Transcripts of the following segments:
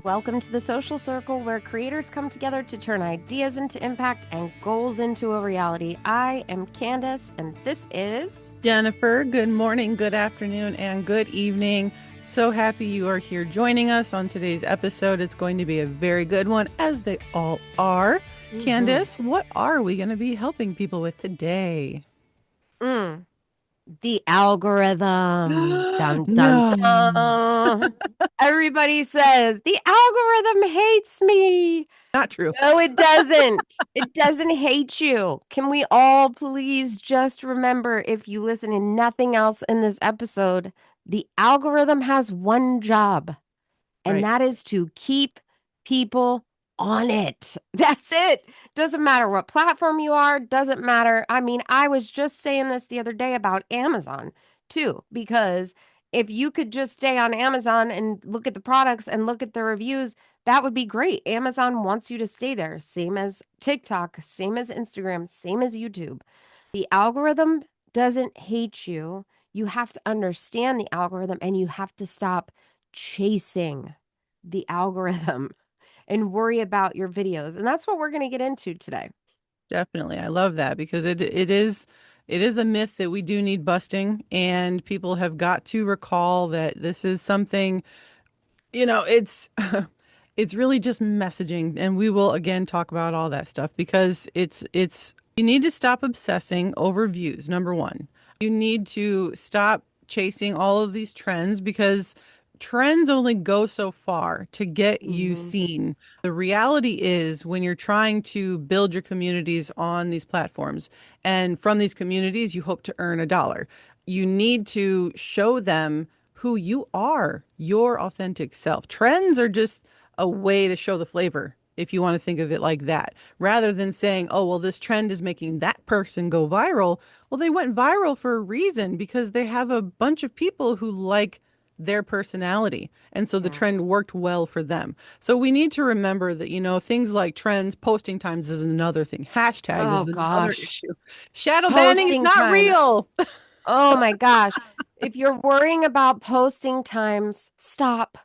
Welcome to the social circle where creators come together to turn ideas into impact and goals into a reality. I am Candace, and this is Jennifer. Good morning, good afternoon, and good evening. So happy you are here joining us on today's episode. It's going to be a very good one, as they all are. Candace, what are we going to be helping people with today? Mm, the algorithm. Dun dun No. dun. Everybody says the algorithm hates me. Not true. No, it doesn't. It doesn't hate you. Can we all please just remember, if you listen to nothing else in this episode, the algorithm has one job, and Right. that is to keep people on it. That's it. Doesn't matter what platform you are, doesn't matter. I mean, I was just saying this the other day about Amazon too, because if you could just stay on Amazon and look at the products and look at the reviews, that would be great. Amazon wants you to stay there, same as TikTok, same as Instagram, same as YouTube. The algorithm doesn't hate you. You have to understand the algorithm and you have to stop chasing the algorithm and worry about your videos. And that's what we're going to get into today. Definitely. I love that because it is a myth that we do need busting, and people have got to recall that this is something, it's it's really just messaging, and we will again talk about all that stuff because it's you need to stop obsessing over views. Number one, you need to stop chasing all of these trends because trends only go so far to get you Mm-hmm. seen. The reality is when you're trying to build your communities on these platforms, and from these communities you hope to earn a dollar, you need to show them who you are, your authentic self. Trends are just a way to show the flavor, if you want to think of it like that, rather than saying, oh, well, this trend is making that person go viral. Well, they went viral for a reason because they have a bunch of people who like their personality. And so the Yeah. trend worked well for them. So we need to remember that, things like trends, posting times is another thing. Hashtags Oh is another gosh. issue. Shadow banning is Posting not times. real. Oh my gosh. If you're worrying about posting times, stop.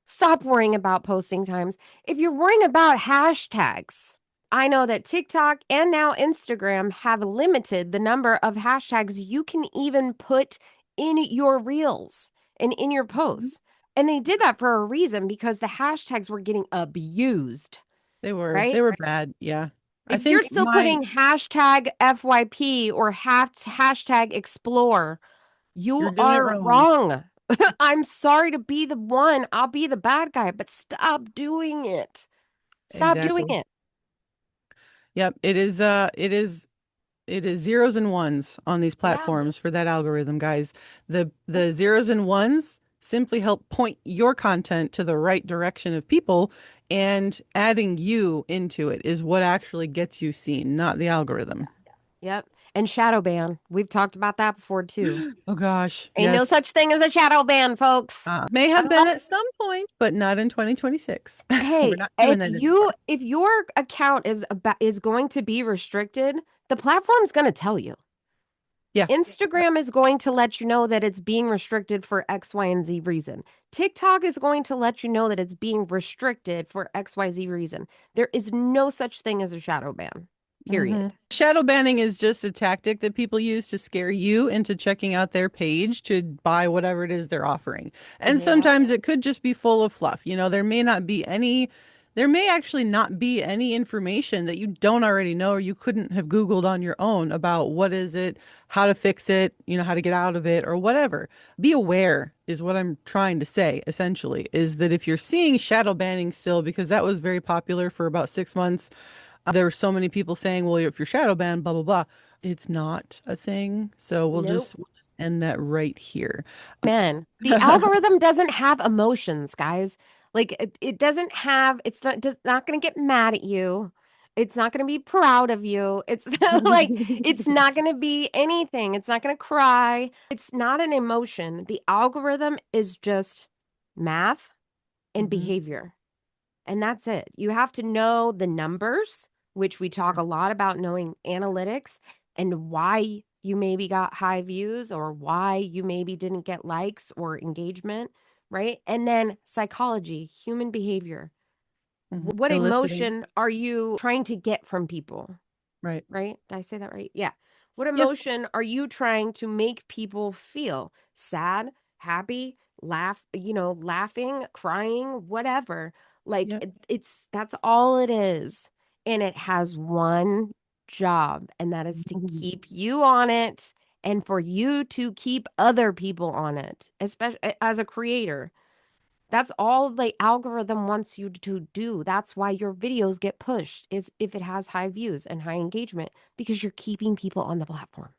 Stop worrying about posting times. If you're worrying about hashtags, I know that TikTok and now Instagram have limited the number of hashtags you can even put in your reels and in your posts. And they did that for a reason because the hashtags were getting abused, They were right? they were bad. Yeah. I If you're think still putting hashtag FYP or hashtag explore, you're you doing it are wrong. wrong. I'm sorry to be the one. I'll be the bad guy, but stop doing it. Stop doing Exactly. it. Yep. It is zeros and ones on these Yeah. platforms for that algorithm, guys. The zeros and ones simply help point your content to the right direction of people, and adding you into it is what actually gets you seen, not the algorithm. Yep. And shadow ban. We've talked about that before too. Oh gosh, Ain't no yes. such thing as a shadow ban, folks. May have been at Unless, some point, but not in 2026. We're hey, not doing if that you anymore. if your account is going to be restricted, the platform's going to tell you. Yeah. Yep. Instagram is going to let you know that it's being restricted for X, Y, and Z reason. TikTok is going to let you know that it's being restricted for XYZ reason. There is no such thing as a shadow ban, period. Shadow banning is just a tactic that people use to scare you into checking out their page to buy whatever it is they're offering. And Yeah. sometimes it could just be full of fluff. There may actually not be any information that you don't already know or you couldn't have Googled on your own about what is it, how to fix it, how to get out of it or whatever. Be aware is what I'm trying to say, essentially, is that if you're seeing shadow banning still, because that was very popular for about 6 months, there were so many people saying, well, if you're shadow banned, blah, blah, blah. It's not a thing. So we'll Nope. just, we'll just end that right here. Man, the algorithm doesn't have emotions, guys. Like it doesn't have, it's not going to get mad at you. It's not going to be proud of you. It's like, it's not going to be anything. It's not going to cry. It's not an emotion. The algorithm is just math and Mhm. behavior. And that's it. You have to know the numbers, which we talk a lot about knowing analytics and why you maybe got high views or why you maybe didn't get likes or engagement. right? And then psychology, human behavior. What Eliciting. emotion are you trying to get from people? Right. Right? Did I say that right? Yeah. What Yeah. emotion are you trying to make people feel? Sad, happy, laughing, crying, whatever. Like Yeah. it's that's all it is. And it has one job, and that is to keep you on it and for you to keep other people on it, especially as a creator. That's all the algorithm wants you to do. That's why your videos get pushed is if it has high views and high engagement because you're keeping people on the platform.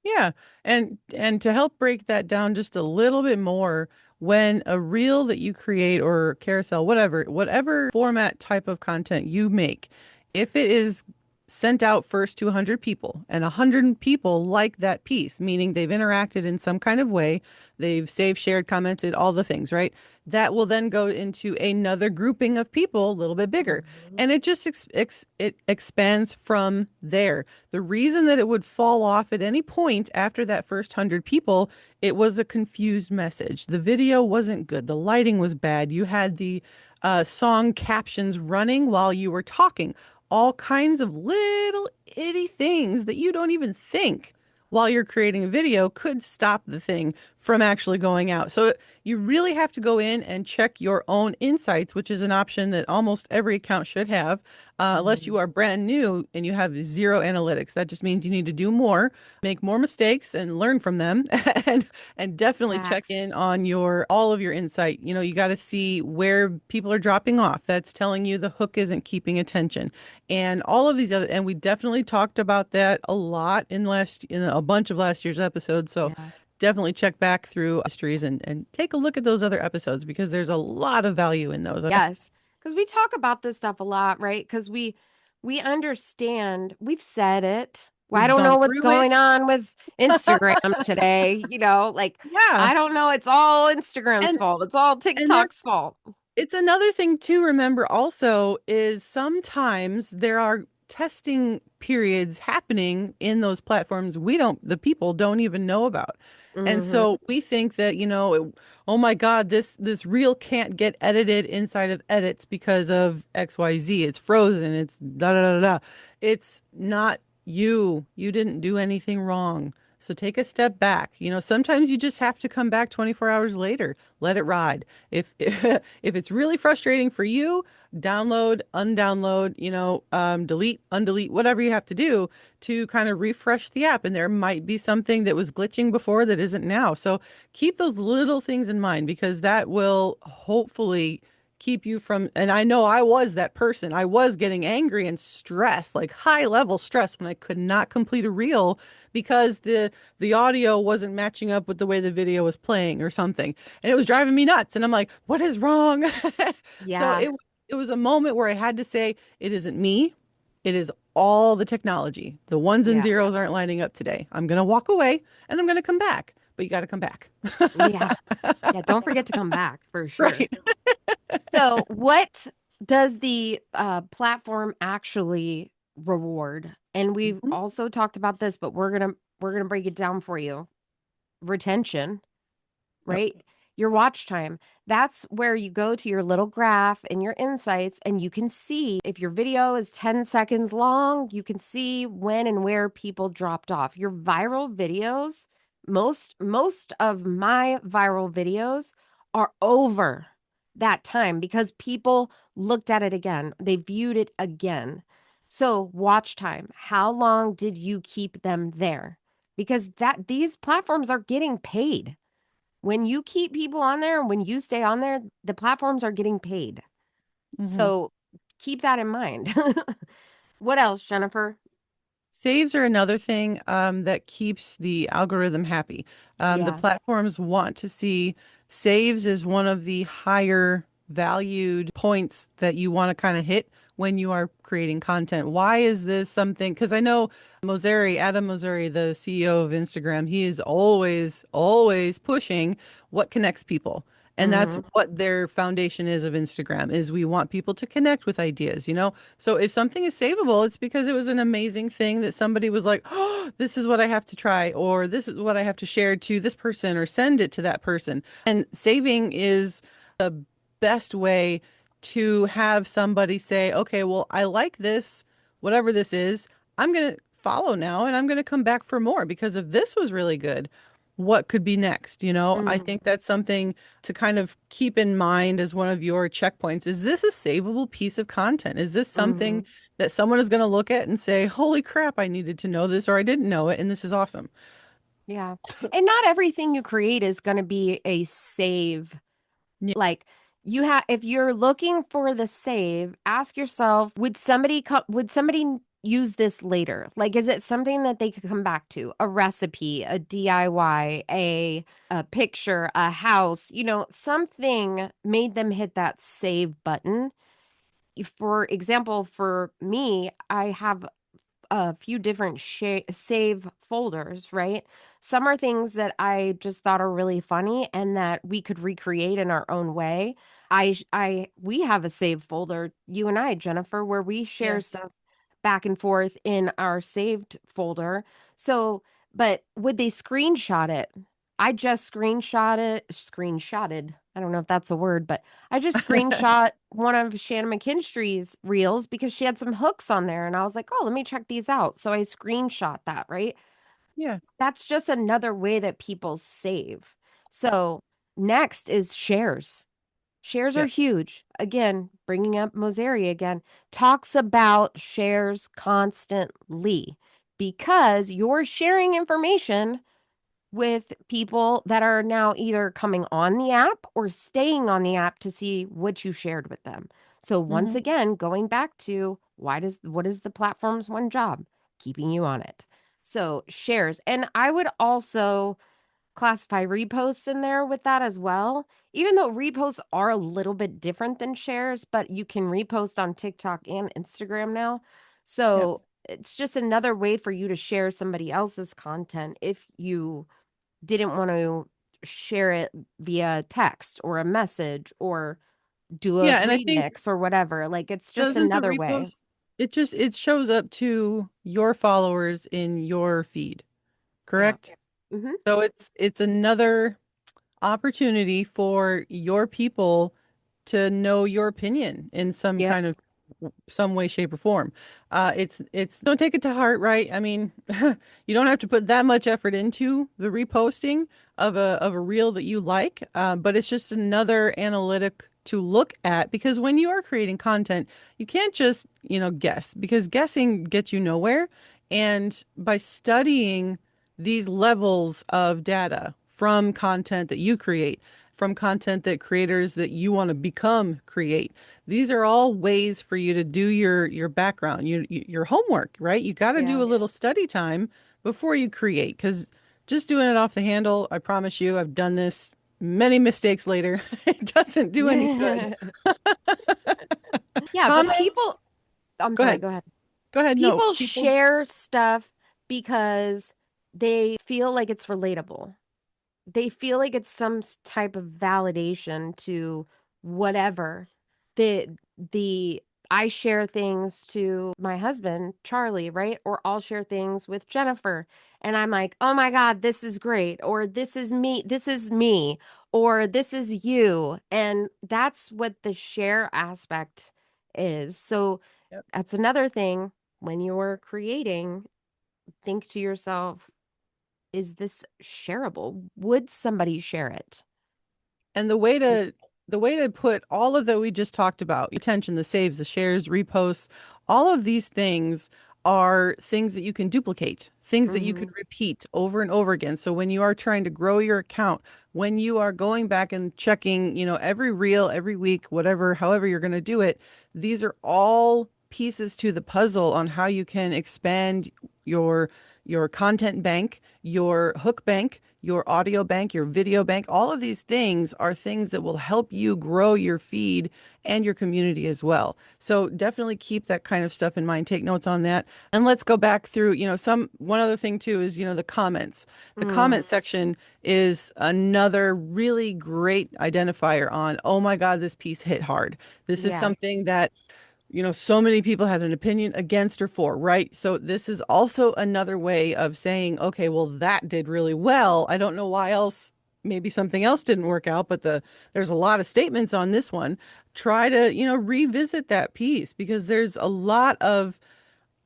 Yeah. And to help break that down just a little bit more, when a reel that you create or carousel, whatever format type of content you make, if it is sent out first to 100 people and 100 people like that piece, meaning they've interacted in some kind of way, they've saved, shared, commented, all the things, right? That will then go into another grouping of people a little bit bigger. Mhm. And it just it expands from there. The reason that it would fall off at any point after that first 100 people, it was a confused message. The video wasn't good. The lighting was bad. You had the song captions running while you were talking. All kinds of little itty things that you don't even think while you're creating a video could stop the thing from actually going out. So you really have to go in and check your own insights, which is an option that almost every account should have, unless you Mhm. are brand new and you have zero analytics. That just means you need to do more, make more mistakes and learn from them and and definitely check Facts. in on your all of your insight. You know, you got to see where people are dropping off. That's telling you the hook isn't keeping attention. And all of these other, and we definitely talked about that a lot in a bunch of last year's episodes. So Yeah. definitely check back through histories and take a look at those other episodes because there's a lot of value in those. Yes. Because we talk about this stuff a lot, right? Because we understand, we've said it. Well, I We've don't know gone what's through it. going on with Instagram today. Like Yeah. I don't know. It's all Instagram's And fault. It's all and TikTok's that's fault. it's another thing to remember also is sometimes there are testing periods happening in those platforms the people don't even know about. And Hmm. so we think that, oh my God, this reel can't get edited inside of edits because of XYZ. It's frozen. It's da da da da. It's not you. You didn't do anything wrong. So take a step back. Sometimes you just have to come back 24 hours later. Let it ride. If it's really frustrating for you, download, undownload, delete, undelete, whatever you have to do to kind of refresh the app. And there might be something that was glitching before that isn't now. So keep those little things in mind because that will hopefully keep you from, and I know I was that person. I was getting angry and stressed, like high level stress when I could not complete a reel because the audio wasn't matching up with the way the video was playing or something. And it was driving me nuts. And I'm like, what is wrong? So Yeah. it was a moment where I had to say, it isn't me. It is all the technology. The ones and Yeah. zeros aren't lining up today. I'm going to walk away and I'm going to come back, but you got to come back. Yeah. Yeah. Don't forget to come back for sure. Right. So, what does the platform actually reward? And we've Mhm. also talked about this, but we're gonna break it down for you. Retention, Yep. right? Your watch time. That's where you go to your little graph and your insights, and you can see if your video is 10 seconds long, you can see when and where people dropped off. Your viral videos, most of my viral videos are over that time because people looked at it again. They viewed it again. So, watch time. How long did you keep them there? Because that these platforms are getting paid. When you keep people on there, when you stay on there, the platforms are getting paid. Mhm. So keep that in mind. What else, Jennifer? Saves are another thing that keeps the algorithm happy. The Yeah. platforms want to see saves as one of the higher valued points that you want to kind of hit when you are creating content. Why is this something? Because I know Adam Mosseri, the CEO of Instagram, he is always, always pushing what connects people. And that's Mm-hmm. what their foundation is of Instagram is we want people to connect with ideas, you know? So if something is savable, it's because it was an amazing thing that somebody was like, "Oh, this is what I have to try," or "This is what I have to share to this person or send it to that person." And saving is the best way to have somebody say, "Okay, well, I like this, whatever this is. I'm going to follow now and I'm going to come back for more because if this was really good, what could be next?" You know, I Mm-hmm. think that's something to kind of keep in mind as one of your checkpoints. Is this a savable piece of content? Is this Mm-hmm. something that someone is going to look at and say, "Holy crap, I needed to know this," or "I didn't know it, and this is awesome." Yeah. And not everything you create is going to be a save. Yeah. Like you have, if you're looking for the save, ask yourself, would somebody use this later? Like, is it something that they could come back to? A recipe, a DIY, a picture, a house, something made them hit that save button. For example, for me, I have a few different save folders, right? Some are things that I just thought are really funny and that we could recreate in our own way. We have a save folder, you and I, Jennifer, where we share Yeah. stuff back and forth in our saved folder. So, but would they screenshot it? I just screenshotted. I don't know if that's a word, but I just screenshot one of Shannon McKinstry's reels because she had some hooks on there. And I was like, oh, let me check these out. So I screenshot that, right? Yeah. That's just another way that people save. So next is shares. Shares are Yep. huge. Again, bringing up Moseri again, talks about shares constantly because you're sharing information with people that are now either coming on the app or staying on the app to see what you shared with them. So once Hmm. again, going back to what is the platform's one job? Keeping you on it. So shares. And I would also classify reposts in there with that as well. Even though reposts are a little bit different than shares, but you can repost on TikTok and Instagram now. Yep. So it's just another way for you to share somebody else's content if you didn't want to share it via text or a message or do a Yeah, and I think remix or whatever. Like it's just doesn't the another way. repost it shows up to your followers in your feed, Yeah. correct? Mm-hmm. So it's another opportunity for your people to know your opinion in Yep. some way, shape, or form. It's don't take it to heart, right? I mean, you don't have to put that much effort into the reposting of a reel that you like, but it's just another analytic to look at because when you are creating content, you can't just, guess because guessing gets you nowhere. And by studying these levels of data from content that you create, from content that creators that you want to become create. These are all ways for you to do your background, your homework, right? You got to do Yeah. a little study time before you create because just doing it off the handle, I promise you, I've done this many mistakes later. It doesn't do any good. Yeah, but Comments? I'm Go sorry, ahead. go ahead. Go ahead. No, People people. share stuff because they feel like it's relatable. They feel like it's some type of validation to whatever. The the I share things to my husband, Charlie, right? Or I'll share things with Jennifer. And I'm like, oh my God, this is great. Or this is me, or this is you. And that's what the share aspect is. So Yep. that's another thing when you're creating, think to yourself, is this shareable? Would somebody share it? And And the way to put all of that we just talked about, attention, the saves, the shares, reposts, all of these things are things that you can duplicate, things that you can mhm. repeat over and over again. So when you are trying to grow your account, when you are going back and checking, every reel, every week, whatever, however you're going to do it, these are all pieces to the puzzle on how you can expand your your content bank, your hook bank, your audio bank, your video bank. All of these things are things that will help you grow your feed and your community as well. So definitely keep that kind of stuff in mind. Take notes on that. And let's go back through, one other thing too is, the comments. The Mm, comment section is another really great identifier on, oh my God, this piece hit hard. This is yeah. something that so many people had an opinion against or for, right? So this is also another way of saying, okay, well, that did really well. I don't know why else, maybe something else didn't work out, but there's a lot of statements on this one. Try to, revisit that piece because there's a lot of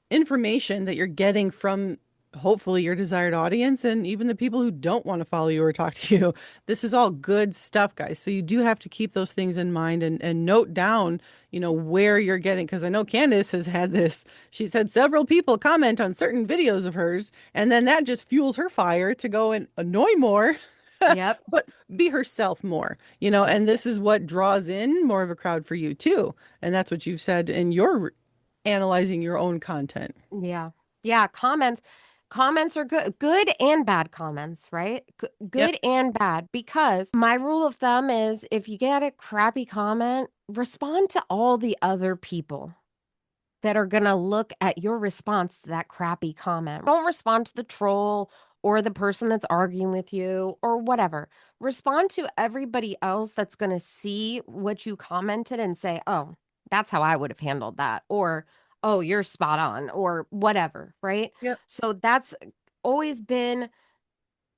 information that you're getting from hopefully your desired audience and even the people who don't want to follow you or talk to you. This is all good stuff, guys. So you do have to keep those things in mind and note down, where you're getting, because I know Candace has had this. She's had several people comment on certain videos of hers, and then that just fuels her fire to go and annoy more. Yep. But be herself more, Yep. and this is what draws in more of a crowd for you too. And that's what you've said in your analyzing your own content. Yeah. Yeah. Comments are good and bad comments, right? Yep. Good and bad, because my rule of thumb is if you get a crappy comment, respond to all the other people that are going to look at your response to that crappy comment. Don't respond to the troll or the person that's arguing with you or whatever. Respond to everybody else that's going to see what you commented and say, oh, that's how I would have handled that. Or, oh, you're spot on or whatever. Right. Yep. So that's always been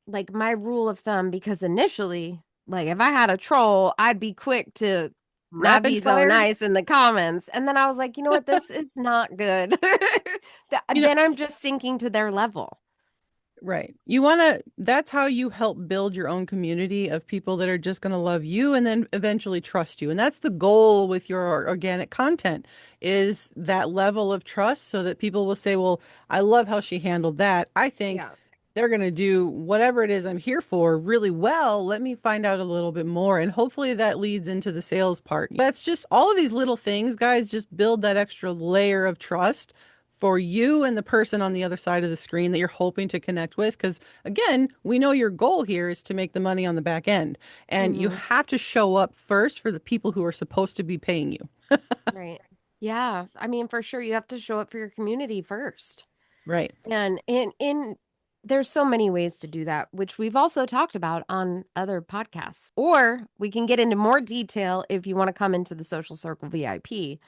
like my rule of thumb, because initially, like if I had a troll, I'd be quick to not Rapid be so fire. nice in the comments. And then I was like, you know what? This is not good. You know, Then I'm just sinking to their level. right. That's how you help build your own community of people that are just going to love you and then eventually trust you. And that's the goal with your organic content is that level of trust so that people will say, well, I love how she handled that. I think Yeah. they're going to do whatever it is I'm here for really well. Let me find out a little bit more. And hopefully that leads into the sales part. That's just all of these little things, guys, just build that extra layer of trust for you and the person on the other side of the screen that you're hoping to connect with. Because again, we know your goal here is to make the money on the back end. And you Hmm. have to show up first for the people who are supposed to be paying you. Right. Yeah. I mean, for sure, you have to show up for your community first. Right. And there's so many ways to do that, which we've also talked about on other podcasts. Or we can get into more detail if you want to come into the Social Circle VIP. It's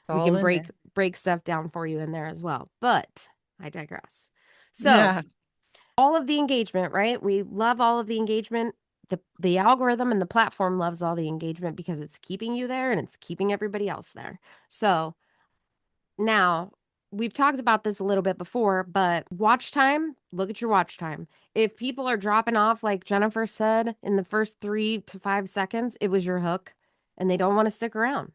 We all can in break there. break stuff down for you in there as well. But I digress. So, Yeah. all of the engagement, right? We love all of the engagement. The algorithm and the platform loves all the engagement because it's keeping you there and it's keeping everybody else there. So, now, we've talked about this a little bit before, but watch time, look at your watch time. If people are dropping off, like Jennifer said, in the first 3 to 5 seconds, it was your hook and they don't want to stick around.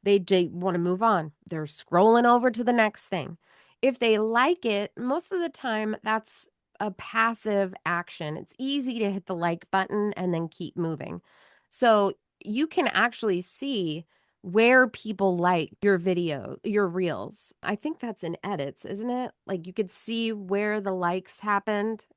They want to move on. They're scrolling over to the next thing. If they like it, most of the time that's a passive action. It's easy to hit the like button and then keep moving. So you can actually see where people like your video, your reels. I think that's in edits, isn't it? Like you could see where the likes happened.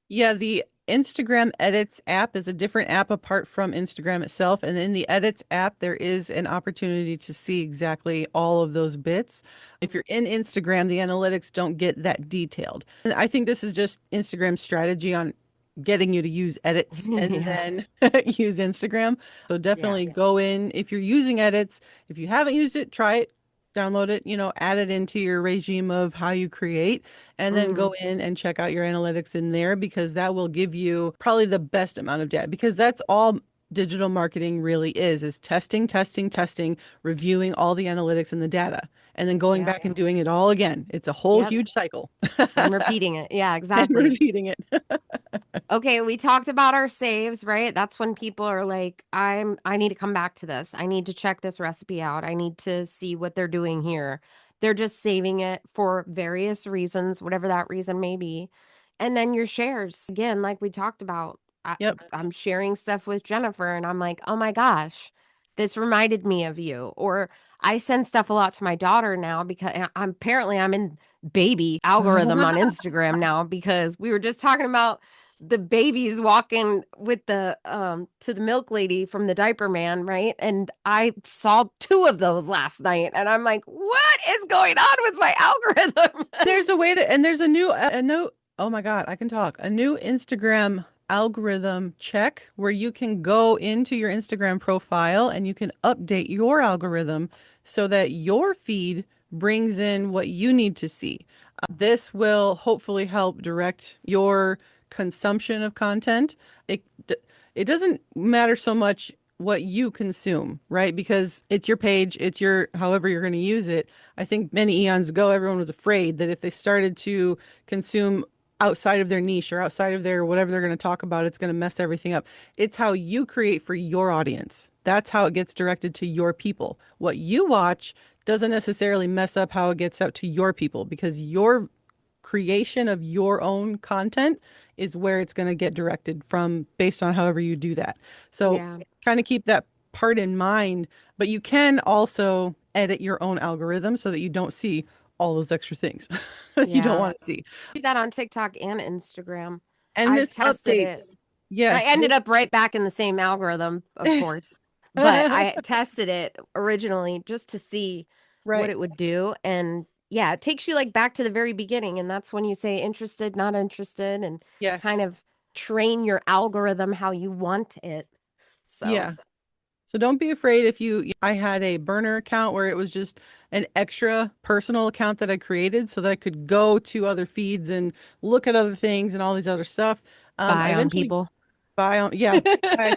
Yeah, the Instagram Edits app is a different app apart from Instagram itself. And in the Edits app, there is an opportunity to see exactly all of those bits. If you're in Instagram, the analytics don't get that detailed. And I think this is just Instagram's strategy on getting you to use edits and Yeah. then use Instagram. So Yeah. definitely go in if you're using edits. If you haven't used it, try it, download it, add it into your regime of how you create, and then Hmm. go in and check out your analytics in there because that will give you probably the best amount of data because that's all digital marketing really is testing, testing, testing, reviewing all the analytics and the data, and then going Yeah. back and doing it all again. It's a whole Yep. huge cycle And repeating it. Yeah, and exactly. repeating it. Okay, we talked about our saves, right? That's when people are like, I need to come back to this. I need to check this recipe out. I need to see what they're doing here. They're just saving it for various reasons, whatever that reason may be. And then your shares, again, like we talked about, Yep. I'm sharing stuff with Jennifer and I'm like, oh my gosh, this reminded me of you. Or I send stuff a lot to my daughter now because I'm in baby algorithm on Instagram now because we were just talking about the babies walking with the to the milk lady from the diaper man, right? And I saw two of those last night and I'm like, what is going on with my algorithm? There's a way to, and there's a new, oh my God, I can talk. A new Instagram algorithm check where you can go into your Instagram profile and you can update your algorithm so that your feed brings in what you need to see. This will hopefully help direct your consumption of content. It doesn't matter so much what you consume, right? Because it's your page, it's your however you're going to use it. I think many eons ago, everyone was afraid that if they started to consume outside of their niche or outside of their whatever they're going to talk about, it's going to mess everything up. It's how you create for your audience. That's how it gets directed to your people. What you watch doesn't necessarily mess up how it gets out to your people because your creation of your own content is where it's going to get directed from based on however you do that. So Yeah. kind of keep that part in mind, but you can also edit your own algorithm so that you don't see all those extra things you don't Yeah. want to see. Do that on TikTok and Instagram. And I've this tested it. updates. I Yes, ended up right back in the same algorithm, of course, but I tested it originally just to see what right. it would do. And yeah, it takes you like back to the very beginning. And that's when you say interested, not interested, and Yes. kind of train your algorithm how you want it. So, Yeah. So don't be afraid if I had a burner account where it was just an extra personal account that I created so that I could go to other feeds and look at other things and all these other stuff. I spy on eventually people. yeah, I,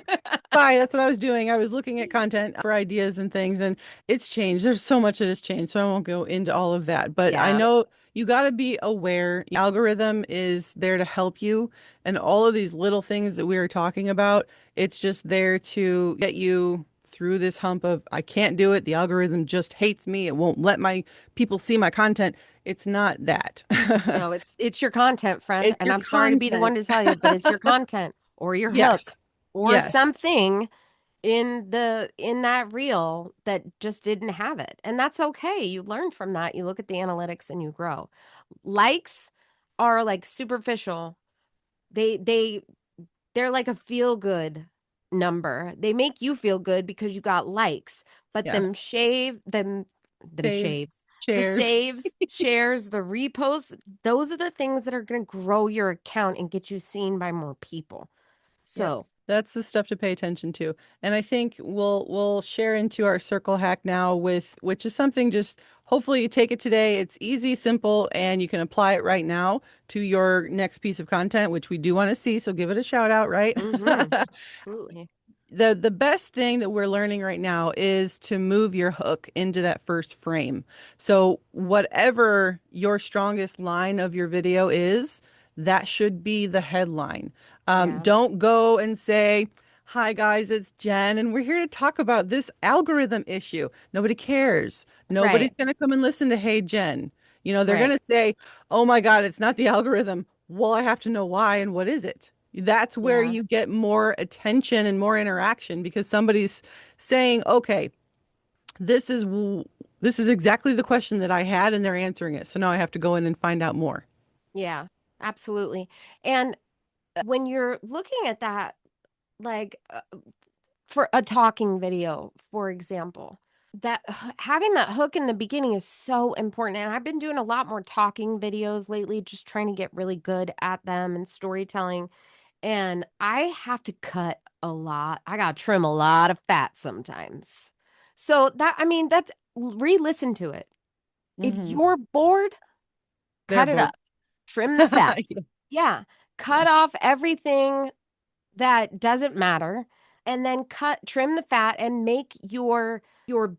that's what I was doing. I was looking at content for ideas and things, and it's changed. There's so much that has changed, so I won't go into all of that. But I Yeah, know you got to be aware. The algorithm is there to help you, and all of these little things that we are talking about, it's just there to get you through this hump of I can't do it. The algorithm just hates me. It won't let my people see my content. It's not that. no, it's your content, friend. It's And your I'm sorry to be the content. one to tell you, but it's your content or your hook Yes. or Yes. something in that reel that just didn't have it. And that's okay. You learn from that. You look at the analytics and you grow. Likes are like superficial. They they're like a feel good number. They make you feel good because you got likes, but Yeah. them Saves, shaves, the shares. saves, shares, the reposts, those are the things that are going to grow your account and get you seen by more people. Yep. So, That's the stuff to pay attention to. And I think we'll share into our circle hack now with which is something just hopefully you take it today. It's easy, simple, and you can apply it right now to your next piece of content, which we do want to see. So give it a shout out, right? absolutely. The best thing that we're learning right now is to move your hook into that first frame. So whatever your strongest line of your video is, that should be the headline. Yeah. Don't go and say, "Hi guys, it's Jen, and we're here to talk about this algorithm issue." Nobody cares. Nobody's Right. gonna come and listen to "Hey Jen." They're Right. gonna say, "Oh my God, it's not the algorithm." Well, I have to know why and what is it? That's where Yeah. you get more attention and more interaction because somebody's saying, "Okay, this is this is exactly the question that I had and they're answering it. So now I have to go in and find out more." Yeah. Absolutely. And when you're looking at that, like for a talking video, for example, that having that hook in the beginning is so important. And I've been doing a lot more talking videos lately, just trying to get really good at them and storytelling. And I have to cut a lot. I got to trim a lot of fat sometimes. So that, I mean, that's re-listen to it. If Hmm. you're bored, They're cut it bored. up, trim the fat. Yeah. Yeah. Yeah. Cut off everything that doesn't matter and then trim the fat and make your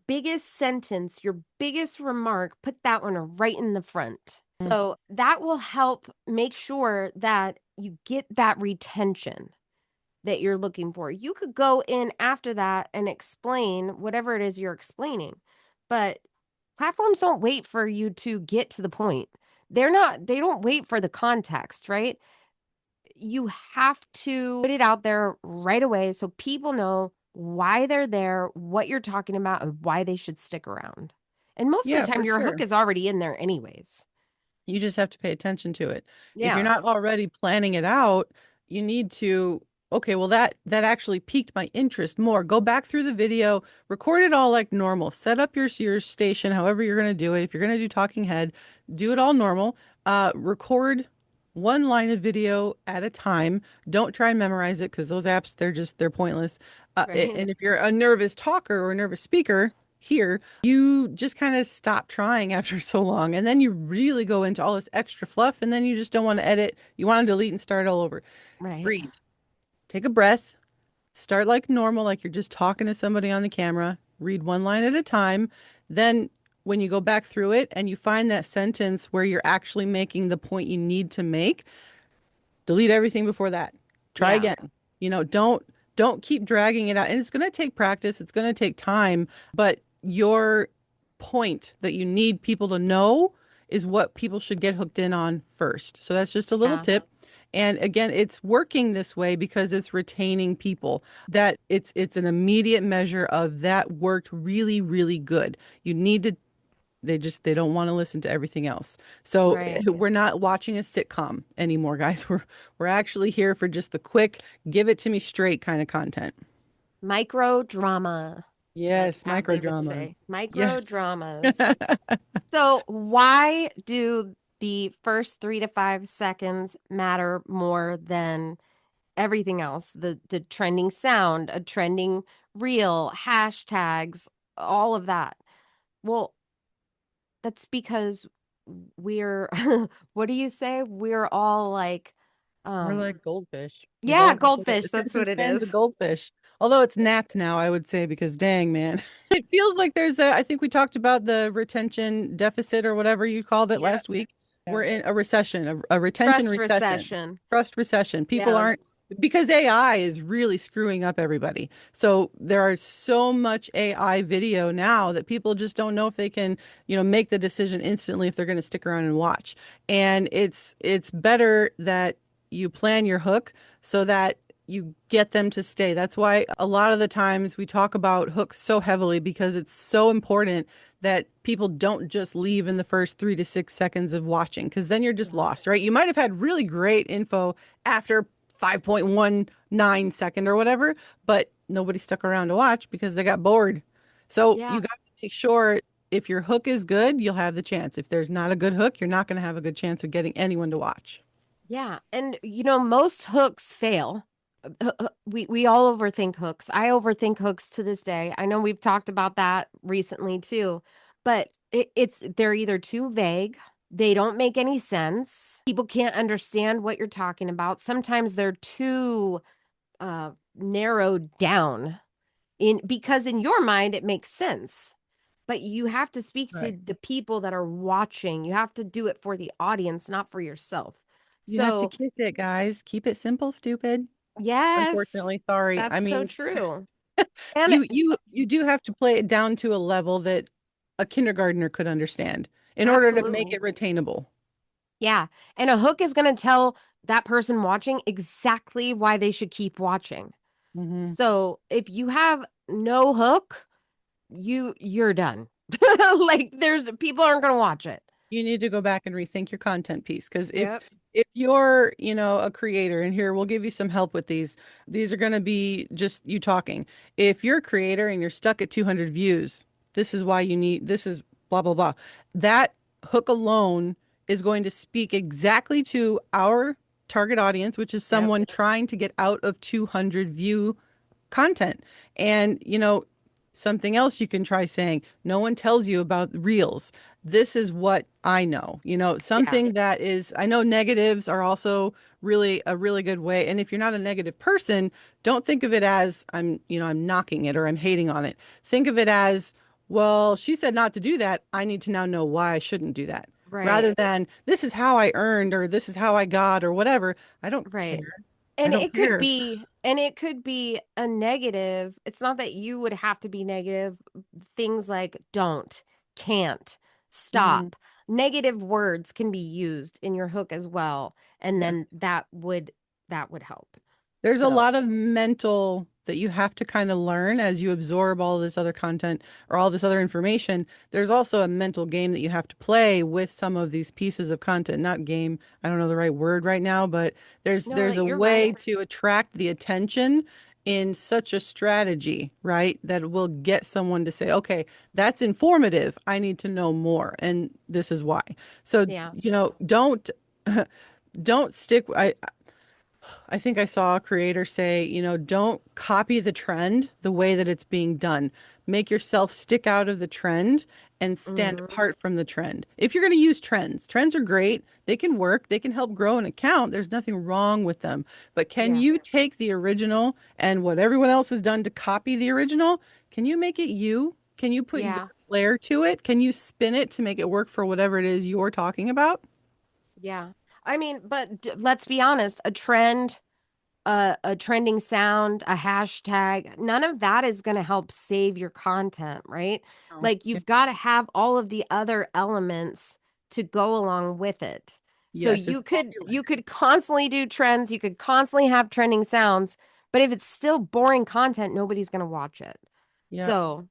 biggest sentence, your biggest remark, put that one right in the front. So that will help make sure that you get that retention that you're looking for. You could go in after that and explain whatever it is you're explaining, but platforms don't wait for you to get to the point. They don't wait for the context, right? You have to put it out there right away so people know why they're there, what you're talking about, and why they should stick around. And most of Yeah, the time, for your hook sure. is already in there, anyways. You just have to pay attention to it. If you're Yeah. not already planning it out, you need to, okay, well that actually piqued my interest more. Go back through the video, record it all like normal. Set up your station however you're going to do it. If you're going to do talking head, do it all normal. Record one line of video at a time. Don't try and memorize it because those apps they're pointless. Right. And if you're a nervous talker or a nervous speaker, here, you just kind of stop trying after so long. And then you really go into all this extra fluff, and then you just don't want to edit. You want to delete and start all over. Right. Breathe. Take a breath. Start like normal, like you're just talking to somebody on the camera. Read one line at a time. Then, when you go back through it and you find that sentence where you're actually making the point you need to make, delete everything before that. Try Yeah. again. Don't keep dragging it out. And it's going to take practice, it's going to take time, but your point that you need people to know is what people should get hooked in on first. So that's just a little Yeah. tip. And again, it's working this way because it's retaining people. That it's an immediate measure of that worked really, really good. You need to they don't want to listen to everything else. So Right. we're not watching a sitcom anymore, guys. We're actually here for just the quick, give it to me straight kind of content. Micro drama, like Yes, Adley would say. microdramas. Micro Yes. dramas. So, why do the first 3 to 5 seconds matter more than everything else? The trending sound, a trending reel, hashtags, all of that. Well, that's because we're, what do you say? We're all like, We're um, like goldfish. We've yeah, all got the goldfish. That's attention what it spans of is. goldfish. Although it's gnats now, I would say, because dang, man. It feels like I think we talked about the retention deficit or whatever you called it Yep. last week. We're in a recession, a retention Trust recession, recession. trust recession. People Yeah. aren't, because AI is really screwing up everybody. So there are so much AI video now that people just don't know if they can, make the decision instantly if they're going to stick around and watch. And it's better that you plan your hook so that you get them to stay. That's why a lot of the times we talk about hooks so heavily because it's so important that people don't just leave in the first 3 to 6 seconds of watching because then you're just Yeah. lost, right? You might have had really great info after 5.19 second or whatever, but nobody stuck around to watch because they got bored. So you Yeah. got to make sure if your hook is good, you'll have the chance. If there's not a good hook, you're not going to have a good chance of getting anyone to watch. Yeah. And most hooks fail. We all overthink hooks. I overthink hooks to this day. I know we've talked about that recently too, but they're either too vague, they don't make any sense. People can't understand what you're talking about. Sometimes they're too narrowed down in because in your mind it makes sense. But you have to speak to Right. the people that are watching. You have to do it for the audience, not for yourself. You have to So, kick it, guys. Keep it simple, stupid. yes, Unfortunately, sorry. I that's so mean, true. And you do have to play it down to a level that a kindergartner could understand in order to make absolutely. it retainable. Yeah. And a hook is going to tell that person watching exactly why they should keep watching. Hmm. So, if you have no hook, you're done. Like there's people aren't going to watch it. You need to go back and rethink your content piece because Yep. if you're, a creator, and here we'll give you some help with these. These are going to be just you talking. If you're a creator and you're stuck at 200 views, this is blah blah blah. That hook alone is going to speak exactly to our target audience, which is Yep. someone trying to get out of 200 view content. And, something else you can try saying, no one tells you about reels. This is what I know. Yeah. Something that is, I know negatives are also really a really good way. And if you're not a negative person, don't think of it as I'm knocking it or I'm hating on it. Think of it as, well, she said not to do that. I need to now know why I shouldn't do that. Right. Rather than this is how I earned or this is how I got or whatever. I don't Right. care. I And don't care. it could be a negative. It's not that you would have to be negative. Things like don't, can't, Mhm. stop. Negative words can be used in your hook as well. And Yeah. then that would help. There's a So, lot of mental that you have to kind of learn as you absorb all this other content or all this other information. There's also a mental game that you have to play with some of these pieces of content. Not game, I don't know the right word right now, but no, there's a you're way right. to attract the attention in such a strategy, right? That will get someone to say, okay, that's informative. I need to know more. And this is why. So, Yeah. don't stick. I think I saw a creator say, don't copy the trend the way that it's being done. Make yourself stick out of the trend and stand Hmm. apart from the trend. If you're going to use trends, trends are great. They can work. They can help grow an account. There's nothing wrong with them. But can Yeah. you take the original and what everyone else has done to copy the original? Can you make it you? Can you put your Yeah. flair to it? Can you spin it to make it work for whatever it is you're talking about? Yeah. I mean, but let's be honest, a trend, a trending sound, a hashtag, none of that is going to help save your content, right? No. Like Yeah. you've got to have all of the other elements to go along with it. So Yes, it's you popular. could constantly do trends, you could constantly have trending sounds, but if it's still boring content, nobody's going to watch it. Yeah. So,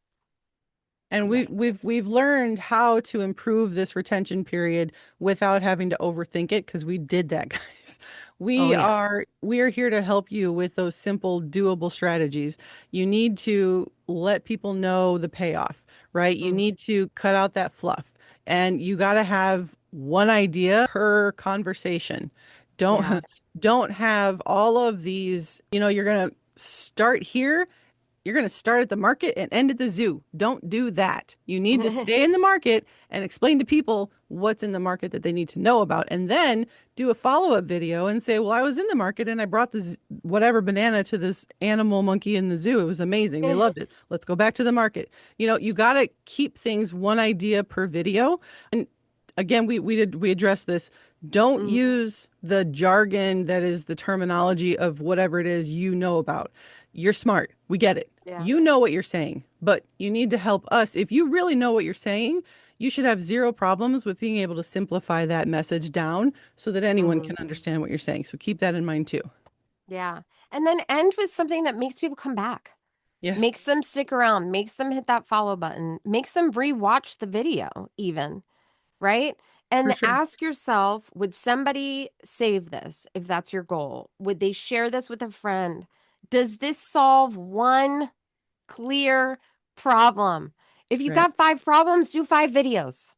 And yes. we've learned how to improve this retention period without having to overthink it because we did that, guys. Oh We yeah. are we are here to help you with those simple, doable strategies. You need to let people know the payoff, right? You Mhm. need to cut out that fluff. And you got to have one idea per conversation. Yeah. Don't don't have all of these, you're going to start here, you're going to start at the market and end at the zoo. Don't do that. You need to stay in the market and explain to people what's in the market that they need to know about. And then do a follow-up video and say, well, I was in the market and I brought this whatever banana to this animal monkey in the zoo. It was amazing. They loved it. Let's go back to the market. You got to keep things one idea per video. And again, we addressed this. Don't Mhm. use the jargon that is the terminology of whatever it is you know about. You're smart. We get it. Yeah. You know what you're saying, but you need to help us. If you really know what you're saying, you should have zero problems with being able to simplify that message down so that anyone Mhm. can understand what you're saying. So keep that in mind too. Yeah. And then end with something that makes people come back. Yes, Makes them stick around, makes them hit that follow button, makes them rewatch the video even, right? for And sure. ask yourself, would somebody save this if that's your goal? Would they share this with a friend? Does this solve one clear problem? If you've Right. got 5 problems, do 5 videos.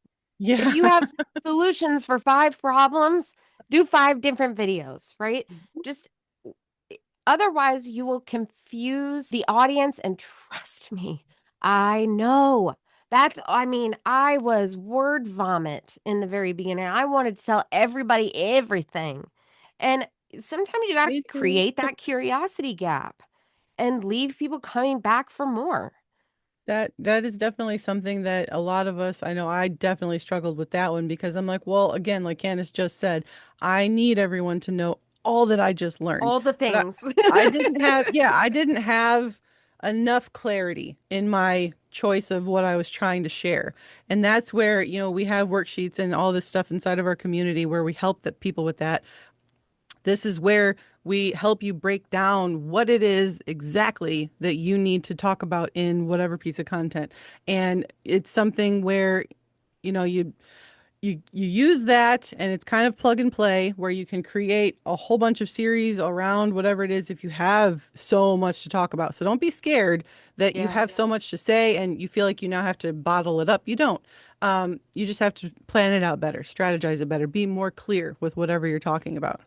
If Yeah. you have solutions for 5 problems, do 5 different videos, right? Just otherwise, you will confuse the audience. And trust me, I know. I mean, I was word vomit in the very beginning. I wanted to tell everybody everything. And sometimes you got to Me too. create that curiosity gap and leave people coming back for more. That is definitely something that a lot of us, I know I definitely struggled with that one because I'm like, well, again, like Candace just said, I need everyone to know all that I just learned. All the But things. I didn't have enough clarity in my choice of what I was trying to share. And that's where, we have worksheets and all this stuff inside of our community where we help the people with that. This is where we help you break down what it is exactly that you need to talk about in whatever piece of content. And it's something where, you know, you you use that and it's kind of plug and play where you can create a whole bunch of series around whatever it is if you have so much to talk about. So don't be scared that you Yeah. have so much to say and you feel like you now have to bottle it up. You don't. You just have to plan it out better, strategize it better, be more clear with whatever you're talking about.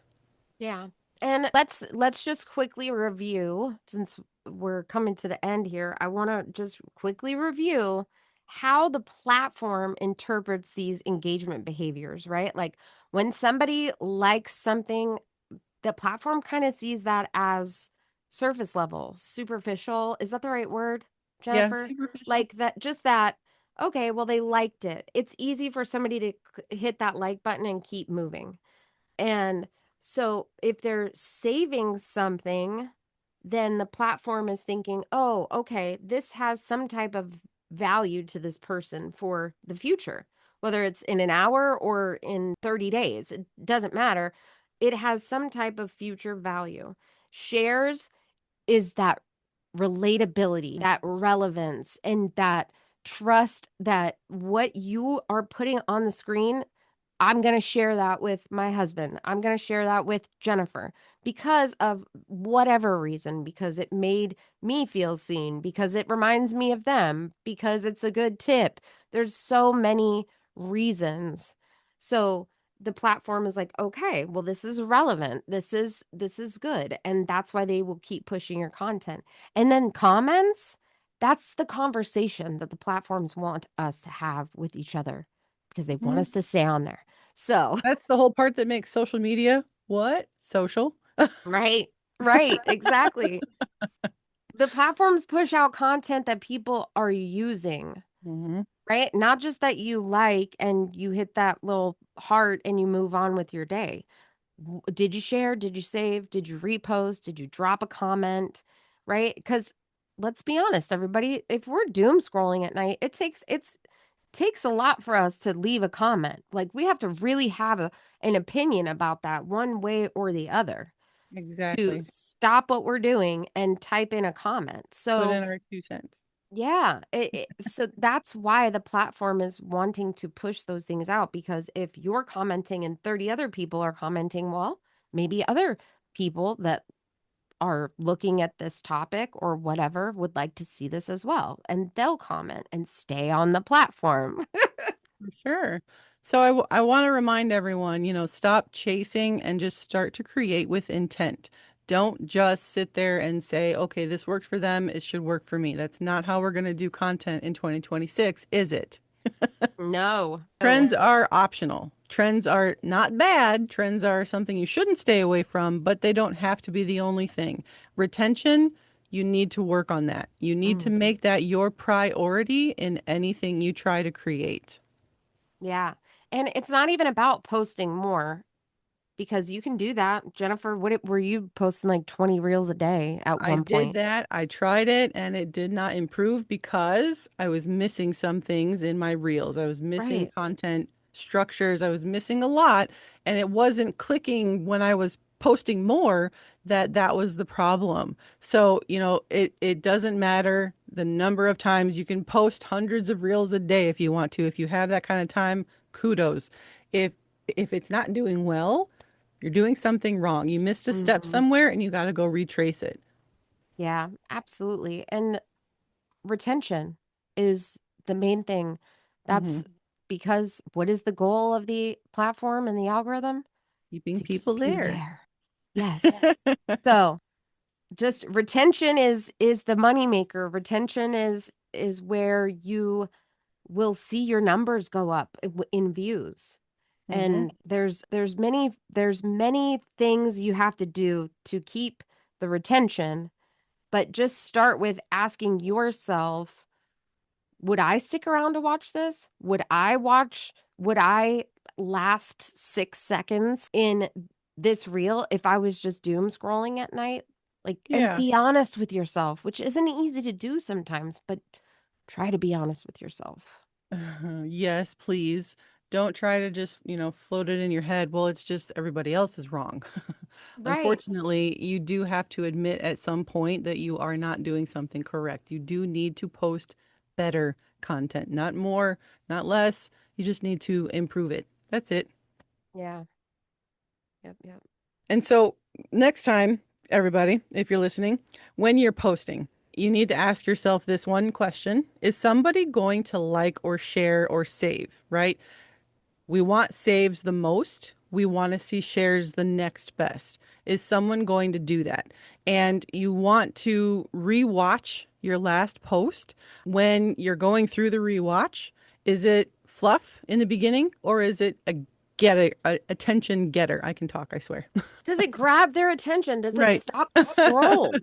Yeah. And let's just quickly review since we're coming to the end here. I want to just quickly review how the platform interprets these engagement behaviors, right? Like when somebody likes something, the platform kind of sees that as surface level, superficial. Is that the right word, Yeah, Jennifer? superficial. Like that, just that, okay, well, they liked it. It's easy for somebody to hit that like button and keep moving. And so if they're saving something, then the platform is thinking, oh, okay, this has some type of value to this person for the future, whether it's in an hour or in 30 days, it doesn't matter. It has some type of future value. Shares is that relatability, that relevance, and that trust that what you are putting on the screen, I'm going to share that with my husband. I'm going to share that with Jennifer because of whatever reason, because it made me feel seen, because it reminds me of them, because it's a good tip. There's so many reasons. So the platform is like, okay, well, this is relevant. This is good. And that's why they will keep pushing your content. And then comments, that's the conversation that the platforms want us to have with each other because they want Mhm. us to stay on there. So, That's the whole part that makes social media what? Social. right, right, exactly. The platforms push out content that people are using, Hmm. right? Not just that you like and you hit that little heart and you move on with your day. Did you share? Did you save? Did you repost? Did you drop a comment? Right? Because let's be honest, everybody, if we're doom scrolling at night, it takes a lot for us to leave a comment. Like we have to really have an opinion about that one way or the other to Exactly. stop what we're doing and type in a comment. Put So, in our 2 cents. yeah, so that's why the platform is wanting to push those things out because if you're commenting and 30 other people are commenting, well, maybe other people that are looking at this topic or whatever would like to see this as well, and they'll comment and stay on the platform. For sure. So I want to remind everyone, stop chasing and just start to create with intent. Don't just sit there and say, okay, this worked for them. It should work for me. That's not how we're going to do content in 2026, is it? No. Oh, Trends are optional. Trends are not bad. Trends are something you shouldn't stay away from, but they don't have to be the only thing. Retention, you need to work on that. You need to mm, make that your priority in anything you try to create. yeah. And it's not even about posting more because you can do that. Jennifer, were you posting like 20 reels a day at I one did point? that. I tried it and it did not improve because I was missing some things in my reels. I was missing Right. content structures. I was missing a lot and it wasn't clicking when I was posting more that was the problem. So, it doesn't matter the number of times you can post hundreds of reels a day if you want to. If you have that kind of time, kudos. If if it's not doing well, you're doing something wrong. You missed a step Hmm. somewhere and you got to go retrace it. Yeah, absolutely. And retention is the main thing. Hmm. That's because what is the goal of the platform and the algorithm? Keeping To people keep you there. there. Yes. So just retention is the moneymaker. Retention is where you will see your numbers go up in views. Hmm. And there's many things you have to do to keep the retention, but just start with asking yourself, would I stick around to watch this? Would I last 6 seconds in this reel if I was just doom scrolling at night? Like, and Yeah. be honest with yourself, which isn't easy to do sometimes, but try to be honest with yourself. Yes, please. Don't try to just, float it in your head. Well, it's just everybody else is wrong. Right. Unfortunately, you do have to admit at some point that you are not doing something correct. You do need to post better content, not more, not less. You just need to improve it. That's it. Yeah. Yep. Yep. And so next time, everybody, if you're listening, when you're posting, you need to ask yourself this one question. Is somebody going to like or share or save, right? We want saves the most. We want to see shares the next best. Is someone going to do that? And you want to rewatch your last post when you're going through the rewatch. Is it fluff in the beginning or is it a attention getter? I can talk, I swear. Does it grab their attention? Does it Right. stop the scroll?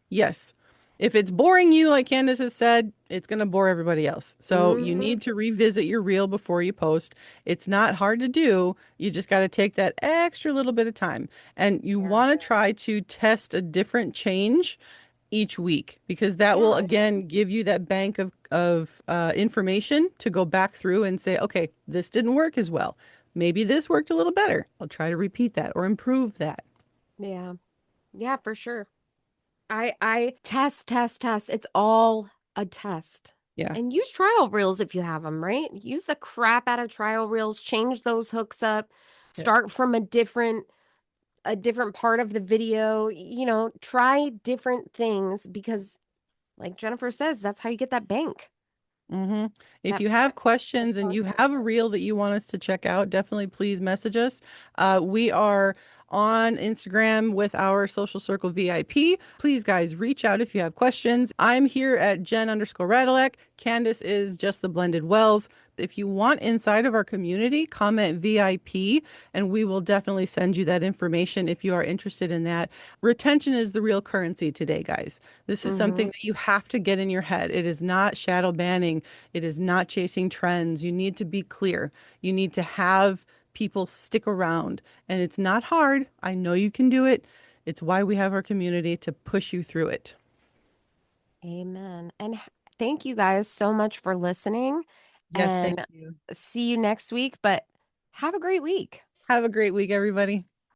Yes. If it's boring you, like Candace has said, it's going to bore everybody else. So you Hmm. need to revisit your reel before you post. It's not hard to do. You just got to take that extra little bit of time. And you Yeah. want to try to test a different change each week because that will Yeah. again give you that bank of information to go back through and say, okay, this didn't work as well. Maybe this worked a little better. I'll try to repeat that or improve that. Yeah. Yeah, for sure. I test, test, test. It's all a test. Yeah. And use trial reels if you have them, right? Use the crap out of trial reels, change those hooks up, Yeah. start from a different part of the video, try different things because like Jennifer says, that's how you get that bank. hmm If That you have that questions and you content. have a reel that you want us to check out, definitely please message us. We are on Instagram with our Social Circle VIP. Please, guys, reach out if you have questions. I'm here at Jen_Radilek. Candace is just the blended wells. If you want inside of our community, comment VIP and we will definitely send you that information if you are interested in that. Retention is the real currency today, guys. This is something Mm-hmm. that you have to get in your head. It is not shadow banning. It is not chasing trends. You need to be clear. You need to have people stick around. And it's not hard. I know you can do it. It's why we have our community to push you through it. Amen. And thank you guys so much for listening Yes, thank and you. see you next week, but have a great week. Have a great week, everybody.